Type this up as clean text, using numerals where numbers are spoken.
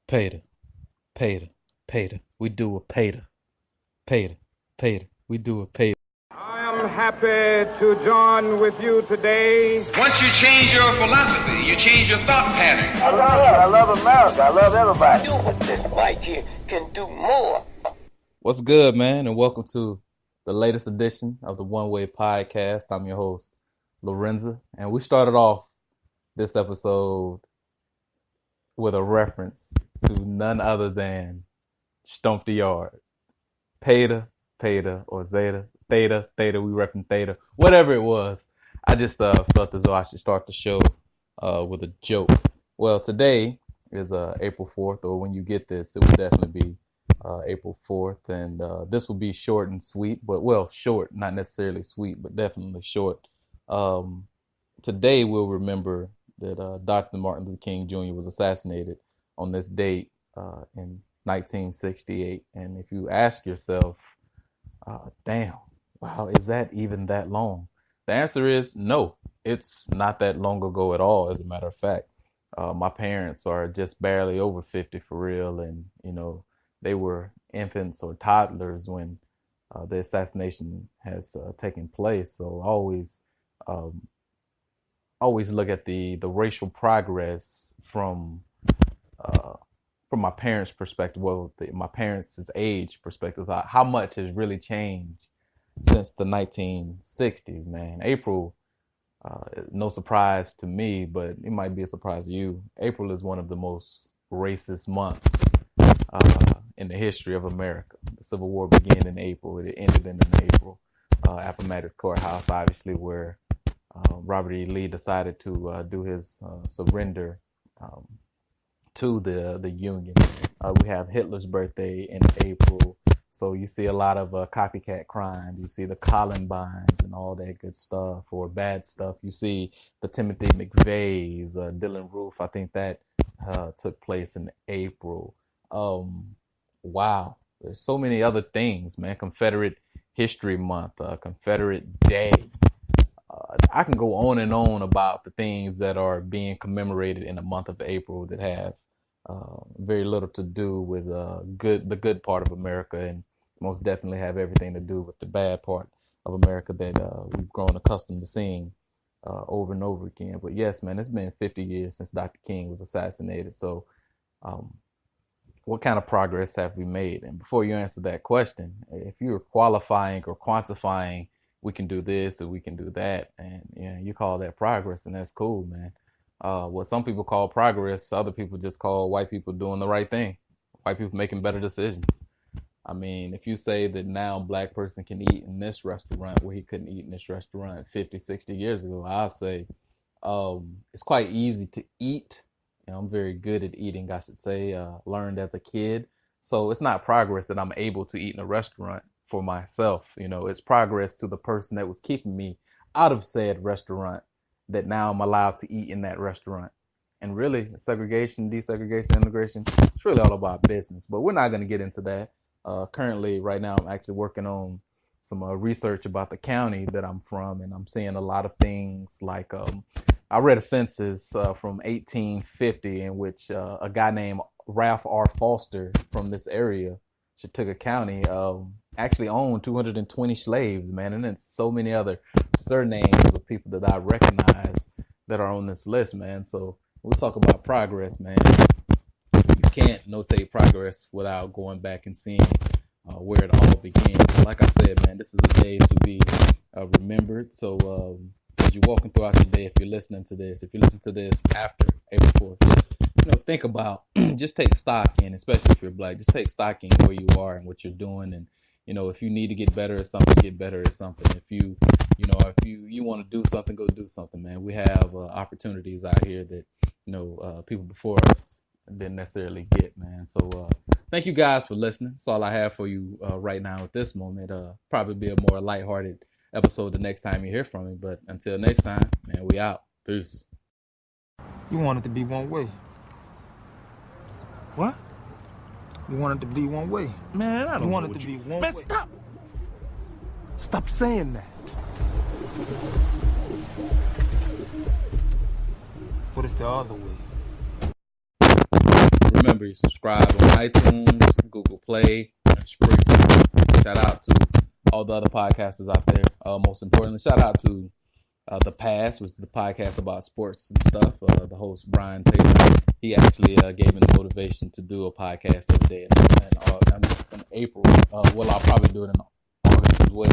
Pater, pater, pater. We do a pater. Pater, pater. We do a pater. I am happy to join with you today. Once you change your philosophy, you change your thought pattern. I love America. I love everybody. Do what this white here can do more. What's good, man? And welcome to the latest edition of the One Way Podcast. I'm your host, Lorenza. And we started off this episode with a reference to none other than Stomp the Yard. Pater, or Zeta, Theta, we repping Theta, whatever it was. I just felt as though I should start the show with a joke. Well, today is April 4th, or when you get this, it will definitely be April 4th. And this will be short and sweet, but short, not necessarily sweet, but definitely short. Today we'll remember that Dr. Martin Luther King Jr. was assassinated on this date in 1968. And if you ask yourself, damn, wow, is that even that long? The answer is no, it's not that long ago at all. As a matter of fact, my parents are just barely over 50 for real. And, you know, they were infants or toddlers when the assassination has taken place. So I always look at the racial progress from my parents' perspective, my parents' age perspective, how much has really changed since the 1960s, man. April, no surprise to me, but it might be a surprise to you. April is one of the most racist months in the history of America. The Civil War began in April. It ended in April. Appomattox Courthouse, obviously, where Robert E. Lee decided to do his surrender to the Union. We have Hitler's birthday in April. So you see a lot of copycat crime. You see the Columbines and all that good stuff or bad stuff. You see the Timothy McVeighs, Dylan Roof. I think that took place in April. Wow. There's so many other things, man. Confederate History Month, Confederate Day. I can go on and on about the things that are being commemorated in the month of April that have very little to do with the good part of America, and most definitely have everything to do with the bad part of America that we've grown accustomed to seeing over and over again. But yes, man, it's been 50 years since Dr. King was assassinated. So what kind of progress have we made? And before you answer that question, if you're qualifying or quantifying, we can do this or we can do that, and you call that progress, and that's cool, man. What some people call progress, other people just call white people doing the right thing, white people making better decisions. I mean, if you say that now a black person can eat in this restaurant where he couldn't eat in this restaurant 50, 60 years ago, I'll say it's quite easy to eat. I'm very good at eating, I should say, learned as a kid. So it's not progress that I'm able to eat in a restaurant for myself. It's progress to the person that was keeping me out of said restaurant, that now I'm allowed to eat in that restaurant. And really, segregation, desegregation, integration, it's really all about business. But we're not going to get into that. Currently, right now, I'm actually working on some research about the county that I'm from, and I'm seeing a lot of things like I read a census from 1850 in which a guy named Ralph R. Foster from this area, Chautauqua County, actually owned 220 slaves, man. And then so many other surnames of people that I recognize that are on this list, man. So we'll talk about progress, man. You can't notate progress without going back and seeing where it all began. Like I said, man, this is a day to be remembered. So as you're walking throughout your day, if you're listening to this after April 4th, just think about, just take stock in, especially if you're black, just take stock in where you are and what you're doing. And if you need to get better at something, get better at something. If you want to do something, go do something, man. We have opportunities out here that people before us didn't necessarily get, man. So thank you guys for listening. That's all I have for you right now at this moment. Probably be a more lighthearted episode the next time you hear from me. But until next time, man, we out. Peace. You want it to be one way. What? You want it to be one way. Man, I don't You know want it what to you... be one Man, way. stop! Stop saying that. What is the other way? remember, you subscribe on iTunes, Google Play, and Spreaker. Shout out to all the other podcasters out there. Most importantly, shout out to The Pass, which is the podcast about sports and stuff. The host, Brian Taylor, he actually gave me the motivation to do a podcast the other day in April. Well, I'll probably do it in August as well.